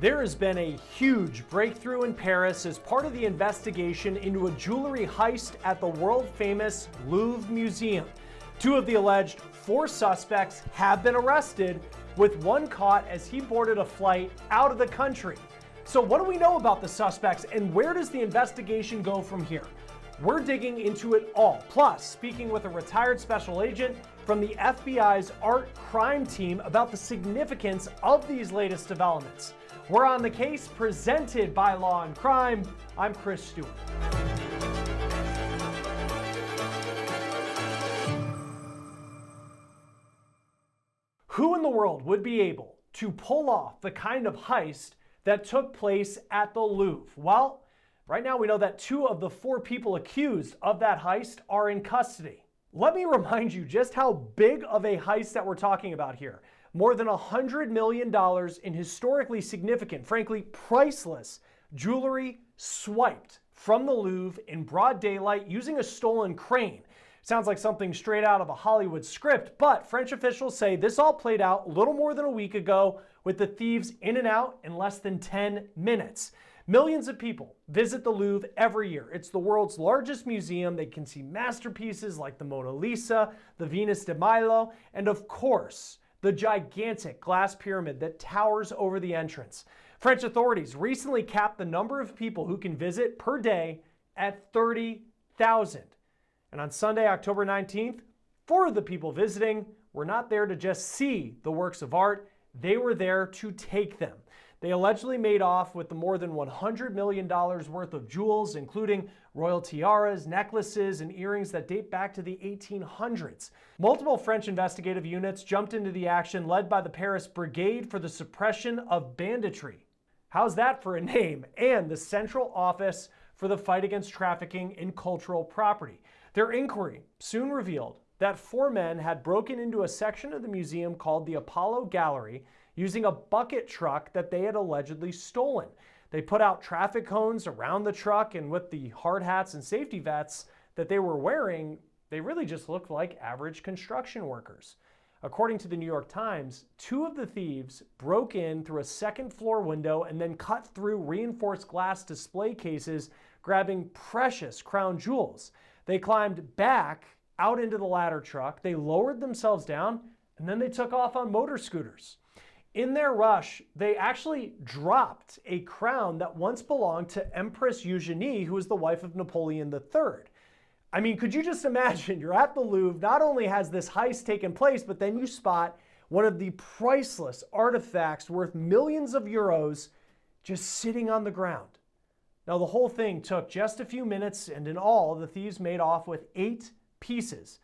There has been a huge breakthrough in Paris as part of the investigation into a jewelry heist at the world-famous Louvre Museum. Two of the alleged four suspects have been arrested, with one caught as he boarded a flight out of the country. So what do we know about the suspects, and where does the investigation go from here? We're digging into it all, plus speaking with a retired special agent from the FBI's art crime team about the significance of these latest developments. We're on the case, presented by Law&Crime. I'm Chris Stewart. Who in the world would be able to pull off the kind of heist that took place at the Louvre? Well, right now we know that two of the four people accused of that heist are in custody. Let me remind you just how big of a heist that we're talking about here. More than $100 million in historically significant, frankly priceless jewelry swiped from the Louvre in broad daylight using a stolen crane. Sounds like something straight out of a Hollywood script, but French officials say this all played out a little more than a week ago, with the thieves in and out in less than 10 minutes. Millions of people visit the Louvre every year. It's the world's largest museum. They can see masterpieces like the Mona Lisa, the Venus de Milo, and of course, the gigantic glass pyramid that towers over the entrance. French authorities recently capped the number of people who can visit per day at 30,000. And on Sunday, October 19th, four of the people visiting were not there to just see the works of art. They were there to take them. They allegedly made off with the more than $100 million worth of jewels, including royal tiaras, necklaces, and earrings that date back to the 1800s. Multiple French investigative units jumped into the action, led by the Paris Brigade for the Suppression of Banditry. How's that for a name? And the Central Office for the Fight Against Trafficking in Cultural Property. Their inquiry soon revealed that four men had broken into a section of the museum called the Apollo Gallery using a bucket truck that they had allegedly stolen. They put out traffic cones around the truck, and with the hard hats and safety vests that they were wearing, they really just looked like average construction workers. According to the New York Times, two of the thieves broke in through a second floor window and then cut through reinforced glass display cases, grabbing precious crown jewels. They climbed back out into the ladder truck, they lowered themselves down, and then they took off on motor scooters. In their rush, they actually dropped a crown that once belonged to Empress Eugenie, who was the wife of Napoleon III. I mean, could you just imagine? You're at the Louvre, not only has this heist taken place, but then you spot one of the priceless artifacts worth millions of euros just sitting on the ground. Now, the whole thing took just a few minutes, and in all, the thieves made off with 8 pieces.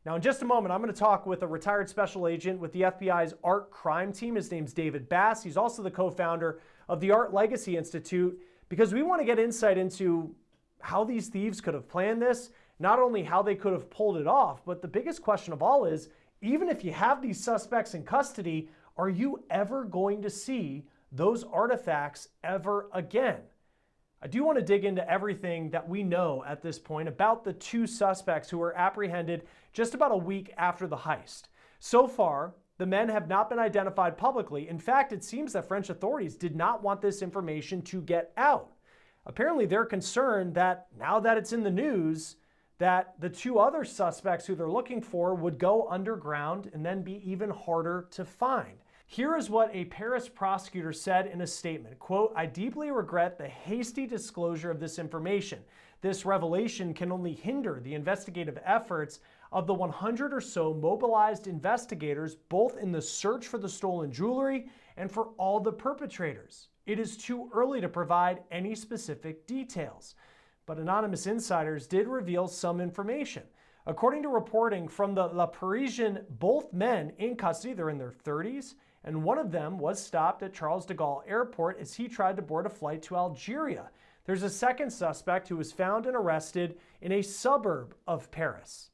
Now, in just a moment, I'm going to talk with a retired special agent with the FBI's art crime team. His name's David Bass. He's also the co-founder of the Art Legacy Institute, because we want to get insight into how these thieves could have planned this, not only how they could have pulled it off, but the biggest question of all is, even if you have these suspects in custody, are you ever going to see those artifacts ever again? I do want to dig into everything that we know at this point about the two suspects who were apprehended just about a week after the heist. So far, the men have not been identified publicly. In fact, it seems that French authorities did not want this information to get out. Apparently, they're concerned that now that it's in the news, that the two other suspects who they're looking for would go underground and then be even harder to find. Here is what a Paris prosecutor said in a statement, quote, "I deeply regret the hasty disclosure of this information. This revelation can only hinder the investigative efforts of the 100 or so mobilized investigators, both in the search for the stolen jewelry and for all the perpetrators. It is too early to provide any specific details." But anonymous insiders did reveal some information. According to reporting from the Le Parisien, both men in custody, they're in their 30s, and one of them was stopped at Charles de Gaulle Airport as he tried to board a flight to Algeria. There's a second suspect who was found and arrested in a suburb of Paris.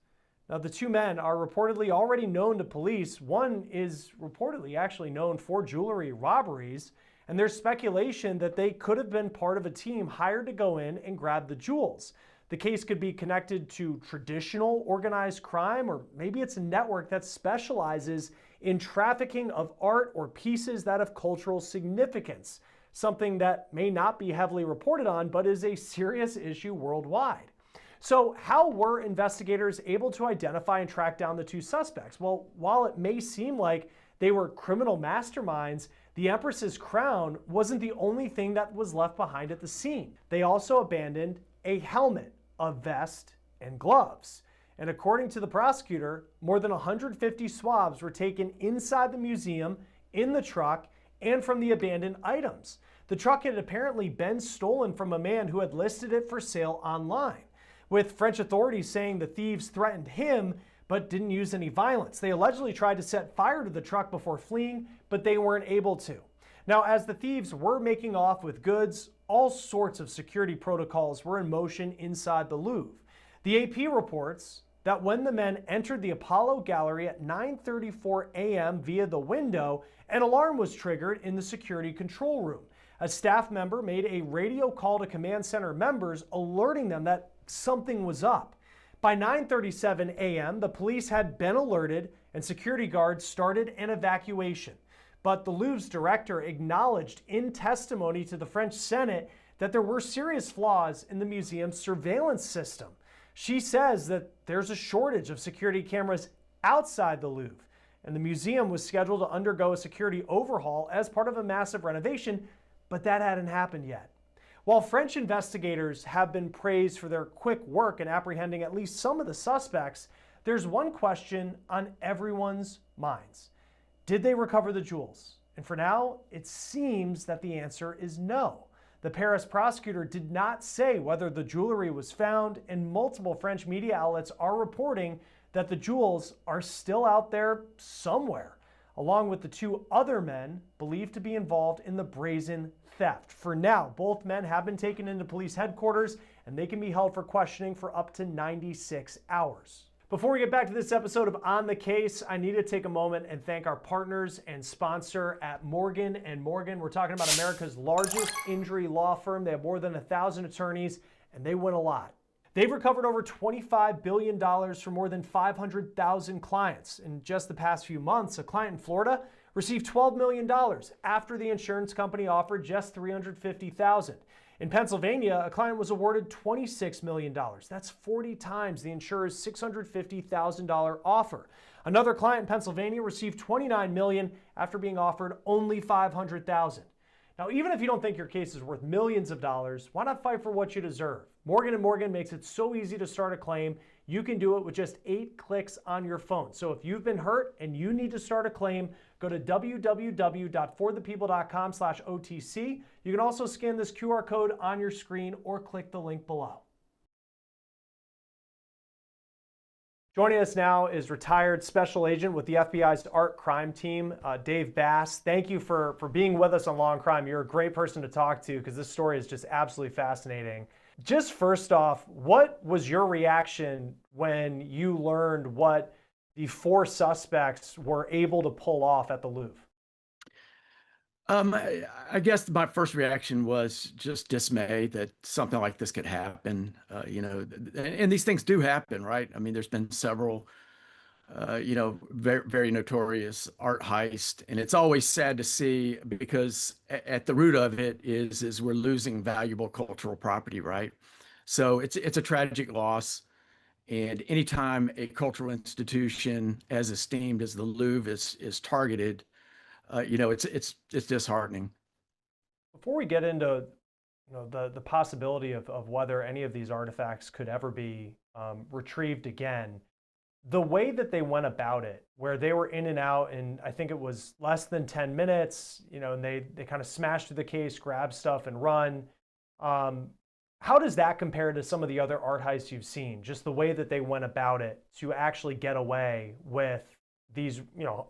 Now, the two men are reportedly already known to police. One is reportedly actually known for jewelry robberies, and there's speculation that they could have been part of a team hired to go in and grab the jewels. The case could be connected to traditional organized crime, or maybe it's a network that specializes in trafficking of art or pieces that have cultural significance. something that may not be heavily reported on, but is a serious issue worldwide. So how were investigators able to identify and track down the two suspects? Well, while it may seem like they were criminal masterminds, the Empress's crown wasn't the only thing that was left behind at the scene. They also abandoned a helmet, a vest, and gloves. And according to the prosecutor, more than 150 swabs were taken inside the museum, in the truck, and from the abandoned items. The truck had apparently been stolen from a man who had listed it for sale online, with French authorities saying the thieves threatened him but didn't use any violence. They allegedly tried to set fire to the truck before fleeing, but they weren't able to. Now, as the thieves were making off with goods, all sorts of security protocols were in motion inside the Louvre. The AP reports that when the men entered the Apollo Gallery at 9:34 a.m. via the window, an alarm was triggered in the security control room. A staff member made a radio call to command center members, alerting them that something was up. By 9:37 a.m., the police had been alerted and security guards started an evacuation. But the Louvre's director acknowledged in testimony to the French Senate that there were serious flaws in the museum's surveillance system. She says that there's a shortage of security cameras outside the Louvre, and the museum was scheduled to undergo a security overhaul as part of a massive renovation, but that hadn't happened yet. While French investigators have been praised for their quick work in apprehending at least some of the suspects, there's one question on everyone's minds. Did they recover the jewels? And for now, it seems that the answer is no. The Paris prosecutor did not say whether the jewelry was found, and multiple French media outlets are reporting that the jewels are still out there somewhere, along with the two other men believed to be involved in the brazen theft. For now, both men have been taken into police headquarters, and they can be held for questioning for up to 96 hours. Before we get back to this episode of On the Case, I need to take a moment and thank our partners and sponsor at Morgan & Morgan. We're talking about America's largest injury law firm. They have more than 1,000 attorneys, and they win a lot. They've recovered over $25 billion from more than 500,000 clients. In just the past few months, a client in Florida received $12 million after the insurance company offered just $350,000. In Pennsylvania, a client was awarded $26 million. That's 40 times the insurer's $650,000 offer. Another client in Pennsylvania received $29 million after being offered only $500,000. Now, even if you don't think your case is worth millions of dollars, why not fight for what you deserve? Morgan & Morgan makes it so easy to start a claim. You can do it with just 8 clicks on your phone. So if you've been hurt and you need to start a claim, go to www.forthepeople.com/OTC. You can also scan this QR code on your screen or click the link below. Joining us now is retired special agent with the FBI's art crime team, Dave Bass. Thank you for being with us on Law and Crime. You're a great person to talk to because this story is just absolutely fascinating. Just first off, what was your reaction when you learned what the 4 suspects were able to pull off at the Louvre? I guess my first reaction was just dismay that something like this could happen. And these things do happen, right? I mean, there's been several, very, very notorious art heist, and it's always sad to see because at the root of it is we're losing valuable cultural property, right? So it's a tragic loss. And anytime a cultural institution as esteemed as the Louvre is targeted, it's disheartening. Before we get into the possibility of whether any of these artifacts could ever be retrieved again, the way that they went about it, where they were in and out in, I think it was less than 10 minutes, and they kind of smashed through the case, grab stuff and run. How does that compare to some of the other art heists you've seen? Just the way that they went about it to actually get away with these,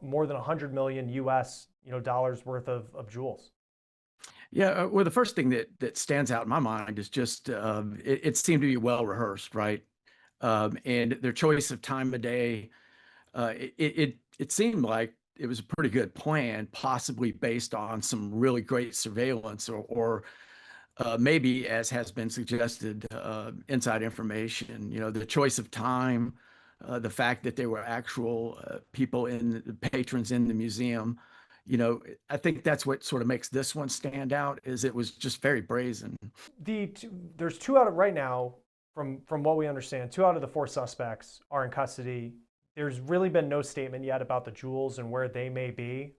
more than 100 million US, dollars worth of jewels. Yeah, well, the first thing that stands out in my mind is just it seemed to be well rehearsed, right? And their choice of time of day, it seemed like it was a pretty good plan, possibly based on some really great surveillance or maybe, as has been suggested, inside information. The choice of time, the fact that there were actual patrons in the museum, I think that's what sort of makes this one stand out is it was just very brazen. There's two out of right now, from what we understand, two out of the four suspects are in custody. There's really been no statement yet about the jewels and where they may be.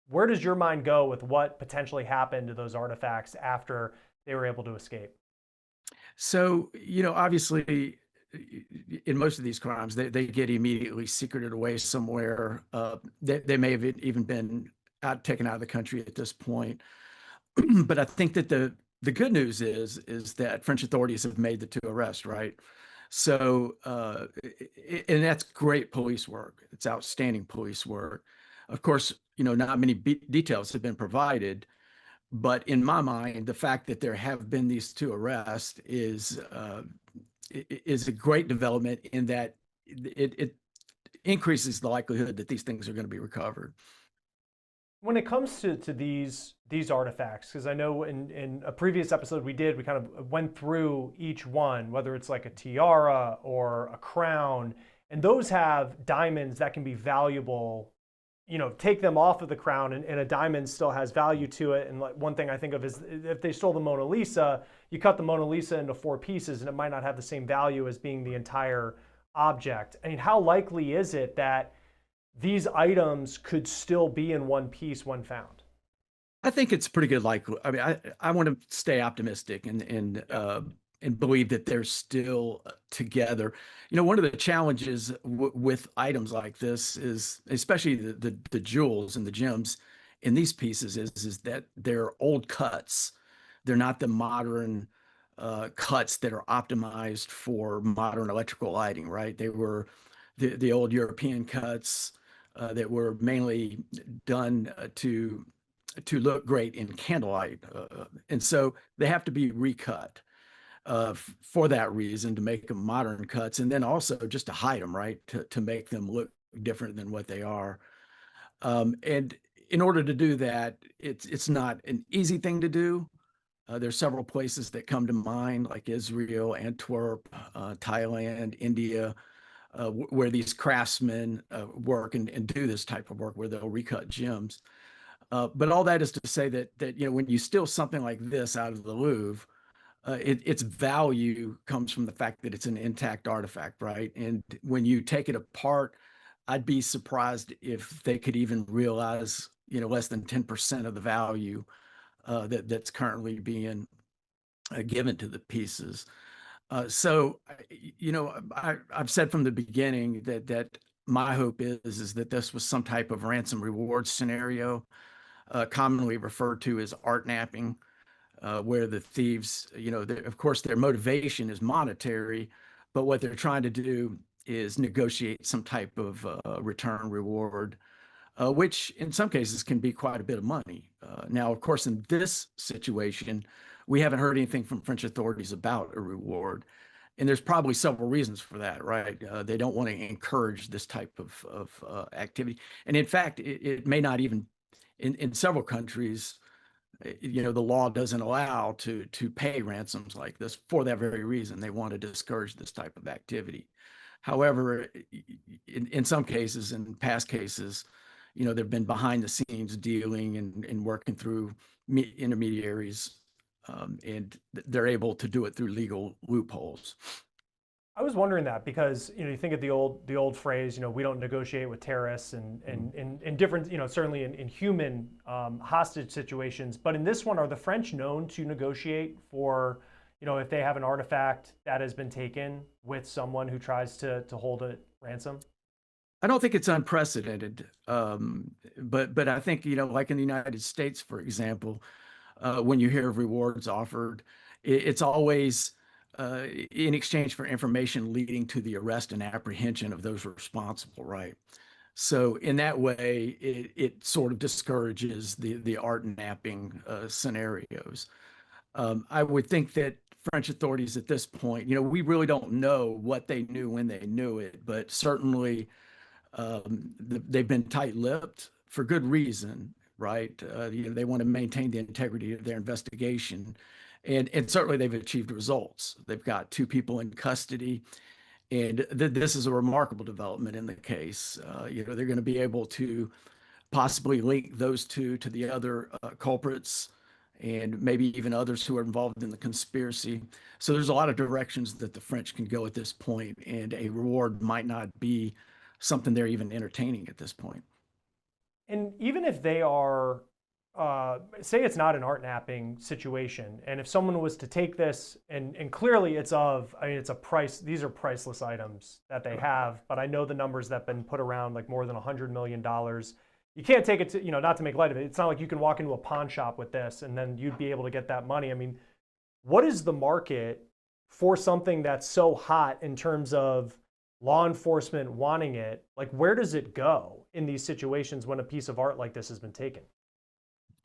Where does your mind go with what potentially happened to those artifacts after they were able to escape? So, obviously, in most of these crimes, they get immediately secreted away somewhere. They may have even been taken out of the country at this point. But I think that the good news is that French authorities have made the two arrests, right? So, and that's great police work. It's outstanding police work. Of course, not many details have been provided, but in my mind, the fact that there have been these two arrests is a great development in that it increases the likelihood that these things are going to be recovered. When it comes to these artifacts, because I know in a previous episode we kind of went through each one, whether it's like a tiara or a crown, and those have diamonds that can be valuable. Take them off of the crown, and a diamond still has value to it. And like one thing I think of is if they stole the Mona Lisa, you cut the Mona Lisa into four pieces, and it might not have the same value as being the entire object. I mean, how likely is it that these items could still be in one piece when found? I think it's pretty good. I mean, I want to stay optimistic and believe that they're still together. One of the challenges with items like this is, especially the jewels and the gems in these pieces, is that they're old cuts. They're not the modern cuts that are optimized for modern electrical lighting, right? They were the old European cuts that were mainly done to look great in candlelight, and so they have to be recut for that reason, to make them modern cuts, and then also just to hide them, right, to make them look different than what they are. And in order to do that, it's not an easy thing to do. There's several places that come to mind, like Israel, Antwerp, Thailand, India, where these craftsmen work and do this type of work, where they'll recut gems. But all that is to say that when you steal something like this out of the Louvre, its value comes from the fact that it's an intact artifact, right? And when you take it apart, I'd be surprised if they could even realize, less than 10% of the value that's currently being given to the pieces. So, I've said from the beginning that my hope is that this was some type of ransom reward scenario, commonly referred to as art napping, where the thieves, of course, their motivation is monetary, but what they're trying to do is negotiate some type of return reward, which in some cases can be quite a bit of money. Now, of course, in this situation, we haven't heard anything from French authorities about a reward. And there's probably several reasons for that, right? They don't want to encourage this type of activity. And in fact, it may not even, in several countries, the law doesn't allow to pay ransoms like this for that very reason. They want to discourage this type of activity. However, in some cases, in past cases, they've been behind the scenes dealing and working through intermediaries, and they're able to do it through legal loopholes. I was wondering that because you think of the old phrase, we don't negotiate with terrorists, and in different, certainly in human hostage situations. But in this one, are the French known to negotiate for, if they have an artifact that has been taken with someone who tries to hold a ransom? I don't think it's unprecedented, but I think, like in the United States, for example, when you hear of rewards offered, it's always in exchange for information leading to the arrest and apprehension of those responsible, right? So in that way, it sort of discourages the art napping scenarios. I would think that French authorities at this point, we really don't know what they knew when they knew it, but certainly they've been tight-lipped for good reason, right? They want to maintain the integrity of their investigation, and certainly they've achieved results. They've got two people in custody, and this is a remarkable development in the case. They're going to be able to possibly link those two to the other culprits and maybe even others who are involved in the conspiracy. So there's a lot of directions that the French can go at this point, and a reward might not be something they're even entertaining at this point. And even if they are, say it's not an art napping situation, and if someone was to take this and clearly it's of, I mean, it's a price, these are priceless items that they have, but I know the numbers that have been put around like more than $100 million. You can't take it to, not to make light of it. It's not like you can walk into a pawn shop with this and then you'd be able to get that money. I mean, what is the market for something that's so hot in terms of law enforcement wanting it? Like, where does it go in these situations when a piece of art like this has been taken?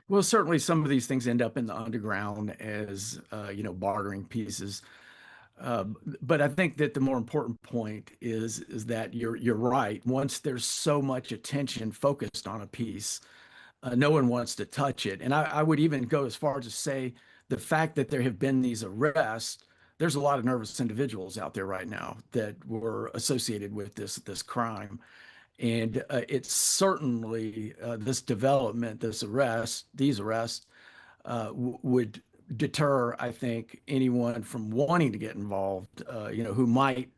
Well, certainly some of these things end up in the underground as bartering pieces. But I think that the more important point is that you're right. Once there's so much attention focused on a piece, no one wants to touch it. And I would even go as far as to say the fact that there have been these arrests, there's a lot of nervous individuals out there right now that were associated with this crime. And it's certainly this development, these arrests would deter, I think, anyone from wanting to get involved, who might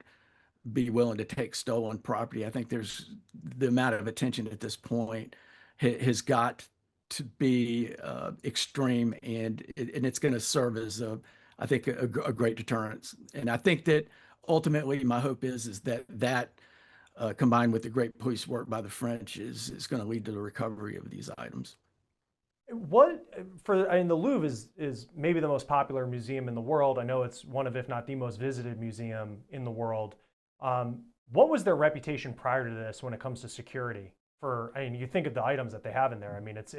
be willing to take stolen property. I think there's the amount of attention at this point has got to be extreme, and it's going to serve as I think, a great deterrence. And I think that ultimately, my hope is that combined with the great police work by the French is going to lead to the recovery of these items. What for? I mean, the Louvre is maybe the most popular museum in the world. I know it's one of, if not the most visited museum in the world. What was their reputation prior to this when it comes to security? For, I mean, you think of the items that they have in there. I mean, it's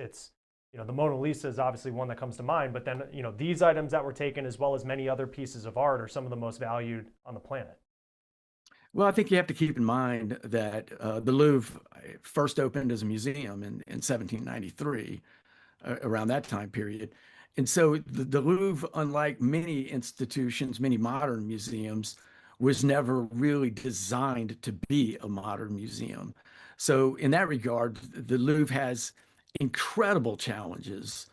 the Mona Lisa is obviously one that comes to mind, but then these items that were taken, as well as many other pieces of art, are some of the most valued on the planet. Well, I think you have to keep in mind that the Louvre first opened as a museum in 1793, around that time period. And so the Louvre, unlike many institutions, many modern museums, was never really designed to be a modern museum. So in that regard, the Louvre has incredible challenges,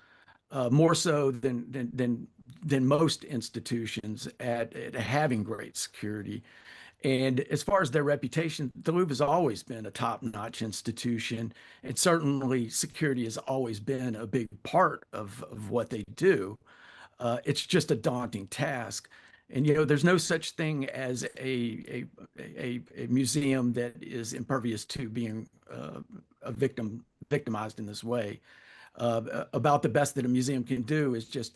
more so than most institutions at having great security. And as far as their reputation, the Louvre has always been a top-notch institution, and certainly security has always been a big part of what they do. It's just a daunting task. And there's no such thing as a museum that is impervious to being victimized in this way. About the best that a museum can do is just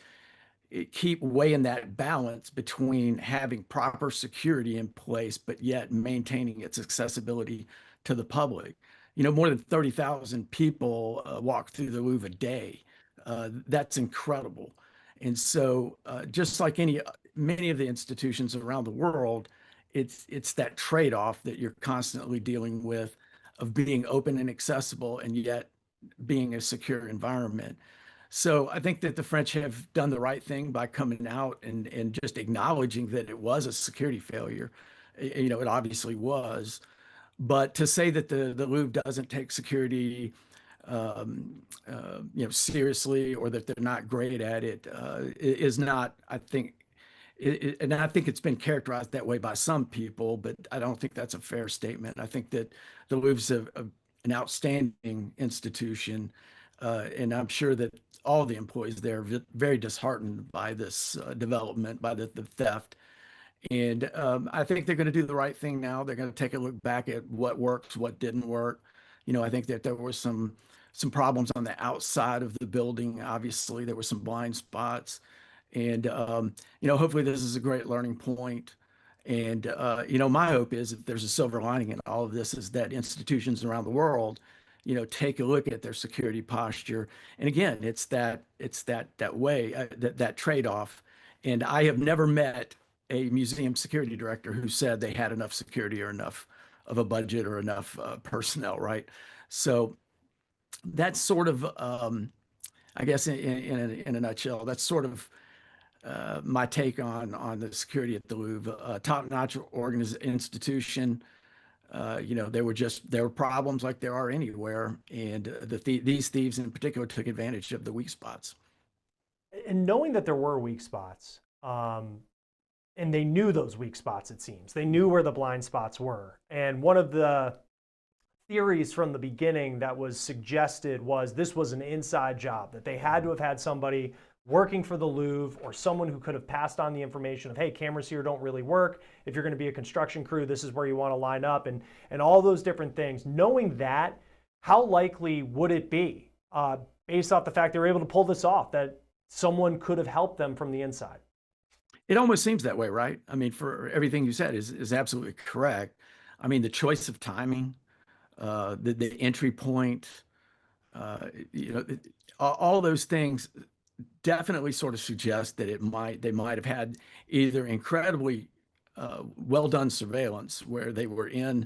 keep weighing that balance between having proper security in place, but yet maintaining its accessibility to the public. More than 30,000 people walk through the Louvre a day. That's incredible. And so, just like many of the institutions around the world, it's that trade-off that you're constantly dealing with of being open and accessible and yet being a secure environment. So I think that the French have done the right thing by coming out and just acknowledging that it was a security failure. It obviously was. But to say that the Louvre doesn't take security, seriously, or that they're not great at it, is not, I think, and I think it's been characterized that way by some people, but I don't think that's a fair statement. I think that the Louvre's an outstanding institution, and I'm sure that all the employees there are very disheartened by this development, by the theft. And I think they're going to do the right thing now. They're going to take a look back at what worked, what didn't work. I think that there were some problems on the outside of the building. Obviously, there were some blind spots. And hopefully this is a great learning point. And my hope is, if there's a silver lining in all of this, is that institutions around the world take a look at their security posture. And again, it's that way, that trade-off. And I have never met a museum security director who said they had enough security or enough of a budget or enough personnel, right? So that's sort of, I guess, in a nutshell, that's sort of my take on the security at the Louvre. Top-notch institution, there were problems like there are anywhere, and these thieves in particular took advantage of the weak spots. And knowing that there were weak spots, and they knew those weak spots, it seems. They knew where the blind spots were. And one of the theories from the beginning that was suggested was this was an inside job, that they had to have had somebody working for the Louvre or someone who could have passed on the information of, hey, cameras here don't really work. If you're going to be a construction crew, this is where you want to line up, and all those different things. Knowing that, how likely would it be, based off the fact they were able to pull this off, that someone could have helped them from the inside? It almost seems that way, right? I mean, for everything you said is absolutely correct. I mean, the choice of timing, the entry point, all those things definitely sort of suggest that they might have had either incredibly well done surveillance where they were in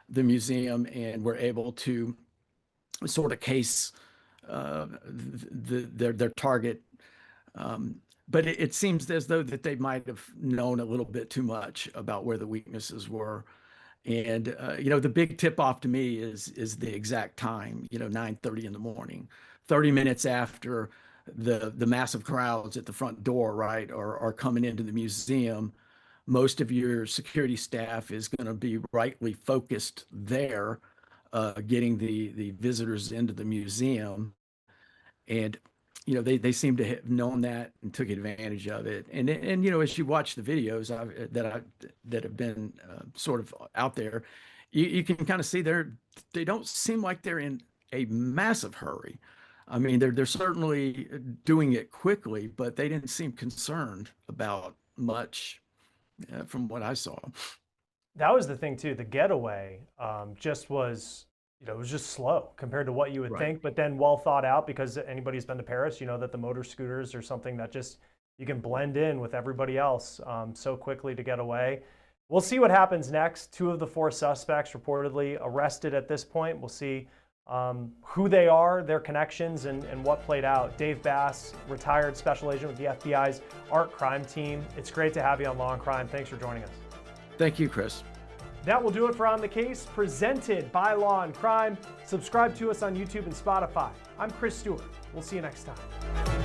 the museum and were able to sort of case their target. But it seems as though that they might have known a little bit too much about where the weaknesses were. And the big tip off to me is the exact time, 9:30 in the morning, 30 minutes after the massive crowds at the front door, right, are coming into the museum. Most of your security staff is going to be rightly focused there, getting the visitors into the museum. And they seem to have known that and took advantage of it. And as you watch the videos that have been sort of out there, you can kind of see they don't seem like they're in a massive hurry. I mean, they're certainly doing it quickly, but they didn't seem concerned about much from what I saw. That was the thing too. The getaway just was, it was just slow compared to what you would think, but then well thought out, because anybody who's been to Paris, that the motor scooters are something that just, you can blend in with everybody else so quickly to get away. We'll see what happens next. 2 of the 4 suspects reportedly arrested at this point. We'll see who they are, their connections, and what played out. Dave Bass, retired special agent with the FBI's art crime team. It's great to have you on Law and Crime. Thanks for joining us. Thank you, Chris. That will do it for On the Case, presented by Law and Crime. Subscribe to us on YouTube and Spotify. I'm Chris Stewart. We'll see you next time.